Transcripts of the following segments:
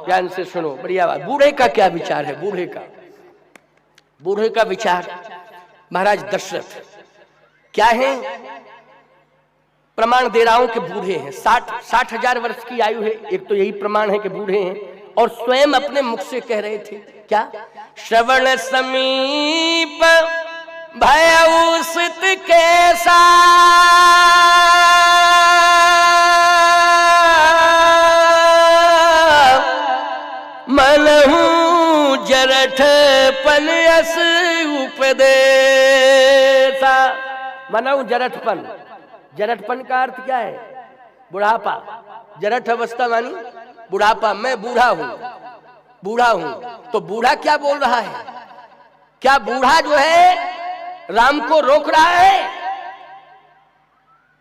ध्यान से सुनो, बढ़िया बात। बूढ़े का क्या विचार है? बूढ़े का विचार, महाराज दशरथ क्या है? प्रमाण दे रहा हूं कि बूढ़े हैं, 60,000 वर्ष की आयु है, एक तो यही प्रमाण है कि बूढ़े हैं। और स्वयं अपने मुख से कह रहे थे क्या? श्रवण समीप भय उसित कैसा, मनहु जरठ पन यस उपदेसा। मनहु जरठपन, जरठपन का अर्थ क्या है? बुढ़ापा। जरठ अवस्था मानी बुढ़ापा। मैं बूढ़ा हूं। तो बूढ़ा क्या बोल रहा है? क्या बूढ़ा जो है राम को रोक रहा है?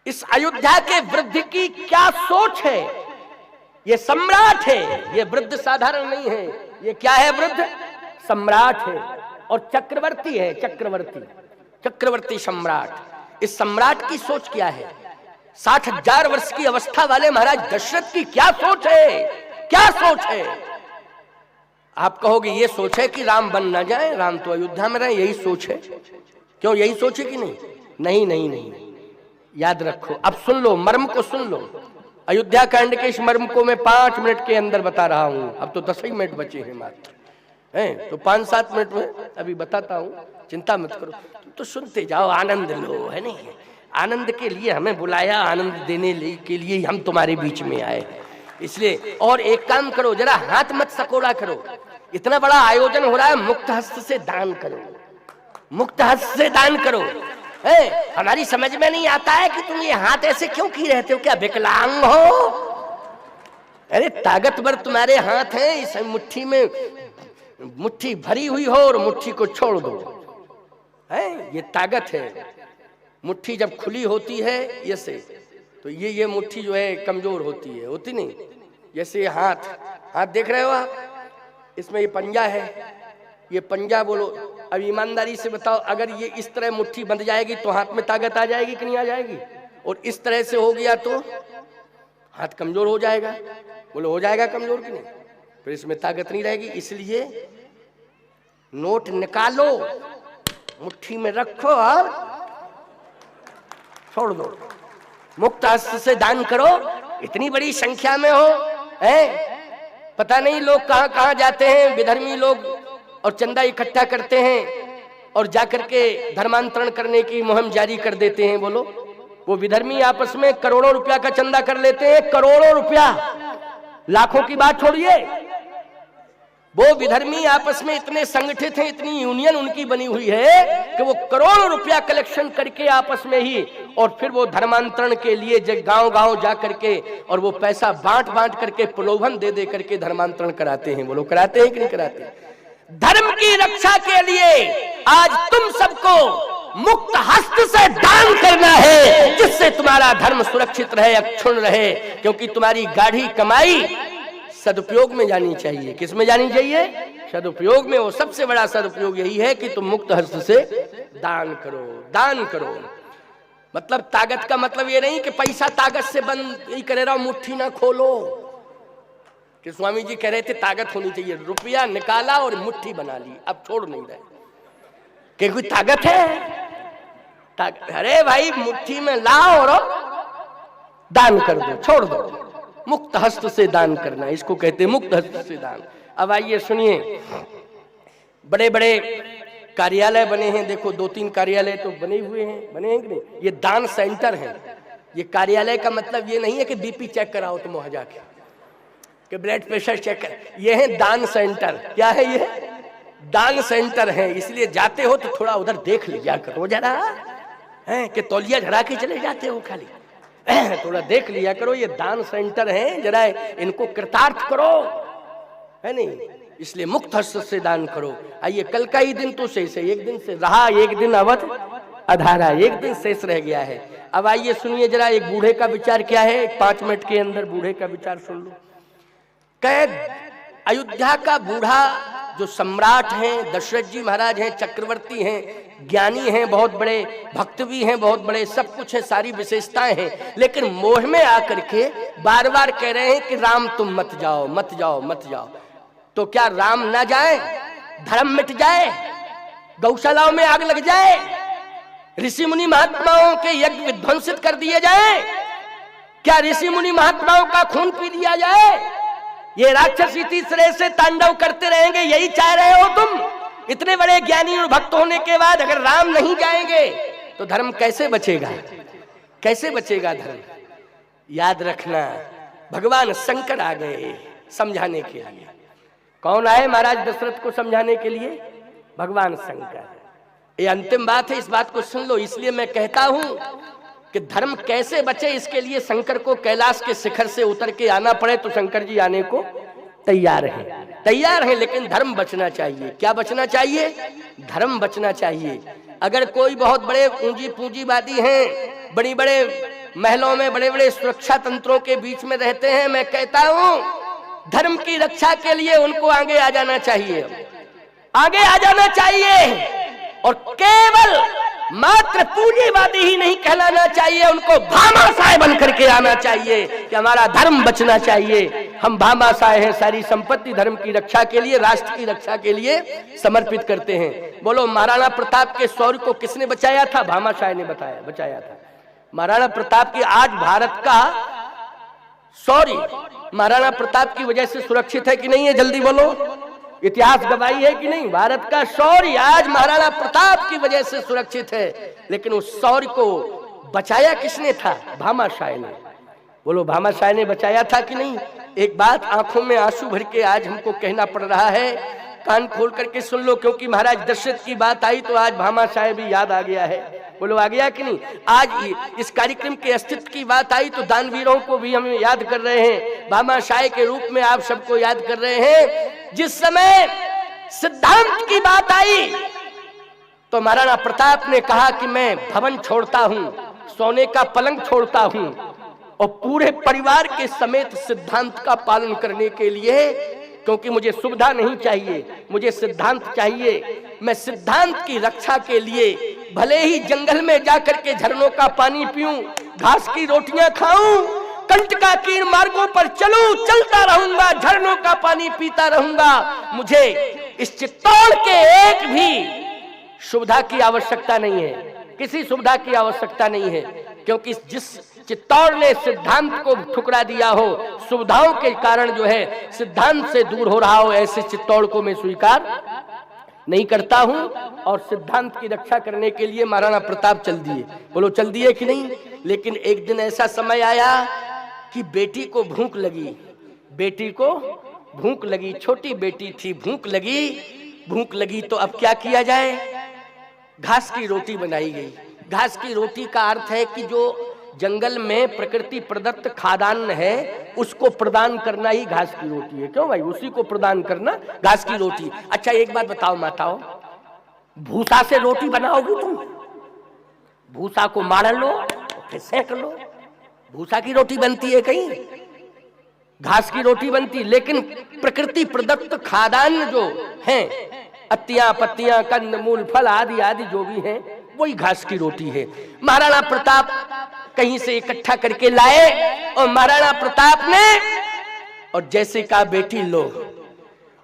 इस अयोध्या के वृद्ध की क्या सोच है? ये सम्राट है, ये वृद्ध साधारण नहीं है। ये क्या है? वृद्ध सम्राट है और चक्रवर्ती है, चक्रवर्ती सम्राट। इस सम्राट की सोच क्या है? 60,000 वर्ष की अवस्था वाले महाराज दशरथ की क्या सोच है? क्या सोच है? आप कहोगे ये सोच है कि राम बन ना जाए, राम तो अयोध्या में रहे, यही सोच है। क्यों, यही सोच है कि नहीं? नहीं, याद रखो। अब सुन लो, मर्म को सुन लो। अयोध्या कांड के इस मर्म को मैं 5 मिनट के अंदर बता रहा हूं। अब तो 10 ही मिनट बचे हैं मात्र, हैं तो 5-7 मिनट में अभी बताता हूं, चिंता मत करो। तो सुनते जाओ, आनंद लो, है नहीं? आनंद के लिए हमें बुलाया, आनंद देने के लिए हम तुम्हारे बीच में आए, इसलिए। और एक काम करो, जरा हाथ मत सकोड़ा करो। इतना बड़ा आयोजन हो रहा है, मुक्त हस्त से दान करो, मुक्त हस्त से दान करो। हमारी समझ में नहीं आता है कि तुम ये हाथ ऐसे क्यों की रहते हो? क्या विकलांग हो? अरे ताकतवर तुम्हारे हाथ हैं, इस मुट्ठी में मुट्ठी भरी हुई हो और मुट्ठी को छोड़ दो, है ये ताकत है। मुट्ठी जब खुली होती है ऐसे, तो ये मुट्ठी जो है कमजोर होती नहीं। जैसे हाथ देख रहे हो आप, इसमें ये पंजा है, ये पंजा बोलो। अब ईमानदारी से बताओ, अगर ये इस तरह मुट्ठी बंध जाएगी तो हाथ में ताकत आ जाएगी कि नहीं आ जाएगी? और इस तरह से हो गया तो हाथ कमजोर हो जाएगा। बोलो हो जाएगा कमजोर कि नहीं? फिर इसमें ताकत नहीं रहेगी। इसलिए नोट निकालो, मुट्ठी में रखो और छोड़ दो, मुक्त हस्त से दान करो। इतनी बड़ी संख्या में हो, है पता नहीं लोग कहां कहां जाते हैं, विधर्मी लोग, और चंदा इकट्ठा करते हैं और जाकर के धर्मांतरण करने की मुहिम जारी कर देते हैं। बोलो, वो विधर्मी आपस में करोड़ों रुपया का चंदा कर लेते हैं, करोड़ों रुपया, लाखों की बात छोड़िए। वो विधर्मी आपस में इतने संगठित हैं, इतनी यूनियन उनकी बनी हुई है कि वो करोड़ों रुपया कलेक्शन करके आपस में ही, और फिर वो धर्मांतरण के लिए गांव गांव जा करके और वो पैसा बांट करके प्रलोभन दे करके धर्मांतरण कराते हैं। वो लोग कराते हैं कि नहीं कराते? धर्म की रक्षा के लिए आज तुम सबको मुक्त हस्त से दान करना है, जिससे तुम्हारा धर्म सुरक्षित रहे, अक्षुण्ण रहे। क्योंकि तुम्हारी गाढ़ी कमाई सदुपयोग में जानी चाहिए। किस में जानी चाहिए? सदुपयोग में। वो सबसे बड़ा सदुपयोग यही है कि तुम मुक्त हस्त से दान करो, दान करो। मतलब ताकत का मतलब ये नहीं कि पैसा ताकत से बंद ही करे रहो, मुट्ठी ना खोलो। कि स्वामी जी कह रहे थे ताकत होनी चाहिए, रुपया निकाला और मुट्ठी बना ली, अब छोड़ नहीं रहे कि कोई ताकत है। अरे भाई मुट्ठी में लाओ और दान कर दो, छोड़ दो। मुक्त हस्त से दान करना, इसको कहते हैं मुक्त हस्त से दान। अब आइए सुनिए, बड़े बड़े कार्यालय बने हैं, देखो 2-3 कार्यालय तो बने हुए हैं, बने हैं कि नहीं? ये दान सेंटर है। ये कार्यालय का मतलब ये नहीं है कि बीपी चेक कराओ तुम वहां जाके, कि ब्लड प्रेशर चेक कर। ये है दान सेंटर। क्या है ये? दान सेंटर है। इसलिए जाते हो तो थोड़ा उधर देख लिया करो जरा, है कि तौलिया झड़ा के चले जाते हो खाली, थोड़ा देख लिया करो। ये दान सेंटर है, जरा इनको कृतार्थ करो, है नहीं? इसलिए मुक्त हस्त से दान करो। आइए, कल का ही दिन तो शेष है, एक दिन से रहा, एक दिन अवध अधारा, एक दिन शेष रह गया है। अब आइए सुनिए जरा, एक बूढ़े का विचार क्या है। 5 मिनट के अंदर बूढ़े का विचार सुन लो। कैद अयोध्या का बूढ़ा जो सम्राट हैं, दशरथ जी महाराज हैं, चक्रवर्ती हैं, ज्ञानी हैं, बहुत बड़े भक्त भी हैं, बहुत बड़े, सब कुछ है, सारी विशेषताएं हैं, लेकिन मोह में आकर के बार बार कह रहे हैं कि राम तुम मत जाओ, मत जाओ, मत जाओ। तो क्या राम ना जाए? धर्म मिट जाए? गौशालाओं में आग लग जाए? ऋषि मुनि महात्माओं के यज्ञ विध्वंसित कर दिए जाए? क्या ऋषि मुनि महात्माओं का खून पी दिया जाए? ये राक्षस इसी तरह से तांडव करते रहेंगे, यही चाह रहे हो तुम? इतने बड़े ज्ञानी और भक्त होने के बाद अगर राम नहीं जाएंगे तो धर्म कैसे बचेगा? कैसे बचेगा धर्म? याद रखना, भगवान शंकर आ गए समझाने के लिए। कौन आए महाराज दशरथ को समझाने के लिए? भगवान शंकर। ये अंतिम बात है, इस बात को सुन लो। इसलिए मैं कहता हूं कि धर्म कैसे बचे, इसके लिए शंकर को कैलाश के शिखर से उतर के आना पड़े तो शंकर जी आने को तैयार हैं, तैयार हैं। लेकिन धर्म बचना चाहिए। क्या बचना चाहिए? धर्म बचना चाहिए। अगर कोई बहुत बड़े पूंजीवादी हैं, बड़ी बड़े महलों में बड़े बड़े सुरक्षा तंत्रों के बीच में रहते हैं, मैं कहता हूं धर्म की रक्षा के लिए उनको आगे आ जाना चाहिए, आगे आ जाना चाहिए। और केवल मात्र पूंजीवादी ही नहीं कहलाना चाहिए, उनको भामाशाह बन करके आना चाहिए कि हमारा धर्म बचना चाहिए। हम भामाशाह हैं, सारी संपत्ति धर्म की रक्षा के लिए, राष्ट्र की रक्षा के लिए समर्पित करते हैं। बोलो, महाराणा प्रताप के शौर्य को किसने बचाया था? भामाशाह ने बचाया था। महाराणा प्रताप की आज भारत का शौर्य महाराणा प्रताप की वजह से सुरक्षित है कि नहीं है? जल्दी बोलो, इतिहास गवाही है कि नहीं? भारत का शौर्य आज महाराणा प्रताप की वजह से सुरक्षित है। लेकिन उस शौर्य को बचाया किसने था? भामाशाह ने। बोलो, भामाशाह ने बचाया था कि नहीं? एक बात आंखों में आंसू भर के आज हमको कहना पड़ रहा है, कान खोल करके सुन लो, क्योंकि महाराज दशरथ की बात आई तो आज भामाशाह भी याद आ गया है। बोलो, आ गया कि नहीं? आज इस कार्यक्रम के अस्तित्व की बात आई तो दानवीरों को भी हम याद कर रहे हैं, भामाशाह के रूप में आप सबको याद कर रहे हैं। जिस समय सिद्धांत की बात आई तो महाराणा प्रताप ने कहा कि मैं भवन छोड़ता हूं, सोने का पलंग छोड़ता हूं और पूरे परिवार के समेत सिद्धांत का पालन करने के लिए, क्योंकि मुझे सुविधा नहीं चाहिए, मुझे सिद्धांत चाहिए। मैं सिद्धांत की रक्षा के लिए भले ही जंगल में जाकर के झरनों का पानी पीऊं, घास की रोटियां खाऊं, कंटकाकीर्ण मार्गों पर चलूं, चलता रहूंगा, झरनों का पानी पीता रहूंगा, मुझे इस चित्तौड़ के एक भी सुविधा की आवश्यकता नहीं है, किसी सुविधा की आवश्यकता नहीं है। क्योंकि जिस चित्तौड़ ने सिद्धांत को ठुकरा दिया हो, सुविधाओं के कारण जो है सिद्धांत से दूर हो रहा हो, ऐसे चित्तौड़ को मैं स्वीकार नहीं करता हूं। और सिद्धांत की रक्षा करने के लिए महाराणा प्रताप चल दिए। बोलो, चल दिए कि नहीं? लेकिन एक दिन ऐसा समय आया कि बेटी को भूख लगी, बेटी को भूख लगी, छोटी बेटी थी, भूख लगी तो अब क्या किया जाए? घास की रोटी बनाई गई। घास की रोटी का अर्थ है कि जो जंगल में प्रकृति प्रदत्त खाद्यान्न है उसको प्रदान करना ही घास की रोटी है। क्यों भाई? उसी को प्रदान करना घास की रोटी। अच्छा, एक बात बताओ माताओं, भूसा से रोटी बनाओगी तुम? भूसा को मार लो फिर सेक लो, भूसा की रोटी बनती है कहीं? घास की रोटी बनती। लेकिन प्रकृति प्रदत्त खाद्यान्न जो हैं, अत्तियां पत्तियां कंद मूल फल आदि आदि जो भी हैं, वही घास की रोटी है। महाराणा प्रताप कहीं से इकट्ठा करके लाए और महाराणा प्रताप ने और जैसे कहा बेटी लो,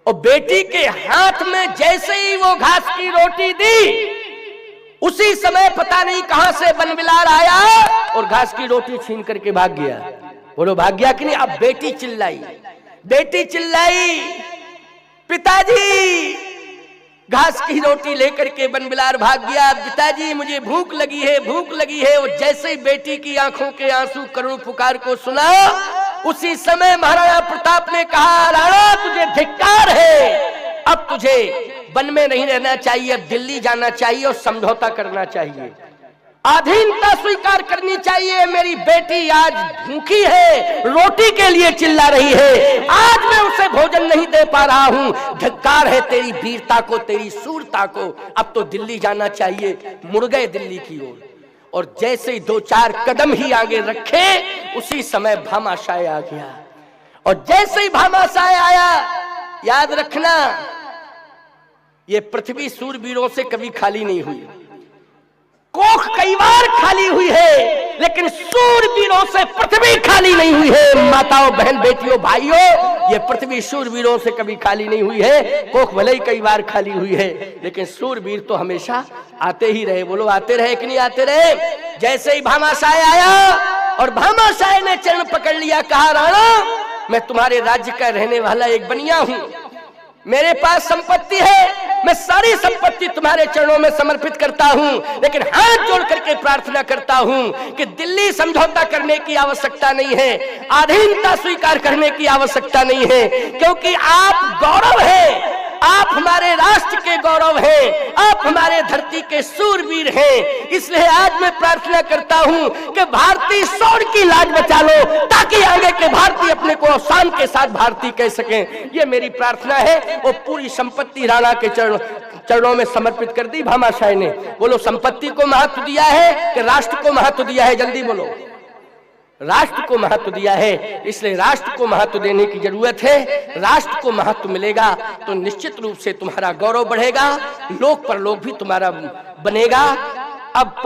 और बेटी के हाथ में जैसे ही वो घास की रोटी दी, उसी समय पता नहीं कहां से बनबिलार आया और घास की रोटी छीन करके भाग गया। बोलो, भाग गया कि नहीं? अब बेटी चिल्लाई, बेटी चिल्लाई, पिताजी! घास की रोटी लेकर के बनबिलार भाग गया। पिताजी, मुझे भूख लगी है, भूख लगी है। और जैसे ही बेटी की आंखों के आंसू करुण पुकार को सुना, उसी समय महाराणा प्रताप ने कहा, राणा तुझे धिक्कार है, अब तुझे वन में नहीं रहना चाहिए, अब दिल्ली जाना चाहिए और समझौता करना चाहिए, अधीनता स्वीकार करनी चाहिए। मेरी बेटी आज भूखी है, रोटी के लिए चिल्ला रही है, आज मैं उसे भोजन नहीं दे पा रहा हूं। धिक्कार है तेरी वीरता को, तेरी शूरता को, अब तो दिल्ली जाना चाहिए। मुड़ गए दिल्ली की ओर और जैसे ही 2-4 कदम ही आगे रखे, उसी समय भामाशाह आ गया। और जैसे ही भामाशाह आया, याद रखना ये पृथ्वी सूरवीरों से कभी खाली नहीं हुई। कोख कई बार खाली हुई है, लेकिन सूरवीरों से पृथ्वी खाली नहीं हुई है। माताओं, बहन, बेटियों, भाइयों, ये पृथ्वी सूरवीरों से कभी खाली नहीं हुई है। कोख भले ही कई बार खाली हुई है, लेकिन सूरवीर तो हमेशा आते ही रहे। बोलो, आते रहे कि नहीं आते रहे? जैसे ही भामाशाह आया और भामाशाह ने चरण पकड़ लिया, कहा, राणा, मैं तुम्हारे राज्य का रहने वाला एक बनिया हूं, मेरे पास संपत्ति है, मैं सारी संपत्ति तुम्हारे चरणों में समर्पित करता हूं, लेकिन हाथ जोड़ करके प्रार्थना करता हूं कि दिल्ली समझौता करने की आवश्यकता नहीं है, अधीनता स्वीकार करने की आवश्यकता नहीं है, क्योंकि आप गौरव हैं, आप हमारे राष्ट्र के गौरव हैं, आप हमारे धरती के सूरवीर हैं। इसलिए आज मैं प्रार्थना करता हूं कि भारतीय शौर्य की लाज बचा लो, ताकि आगे के भारतीय अपने को शान के साथ भारतीय कह सकें। ये मेरी प्रार्थना है। वो पूरी संपत्ति राणा के चरणों में समर्पित कर दी भामाशाह ने। बोलो, संपत्ति को महत्व दिया है कि राष्ट्र को महत्व दिया है? जल्दी बोलो। राष्ट्र को महत्व दिया है, इसलिए राष्ट्र को महत्व देने की जरूरत है। राष्ट्र को महत्व मिलेगा तो निश्चित रूप से तुम्हारा गौरव बढ़ेगा, लोक परलोक भी तुम्हारा बनेगा। अब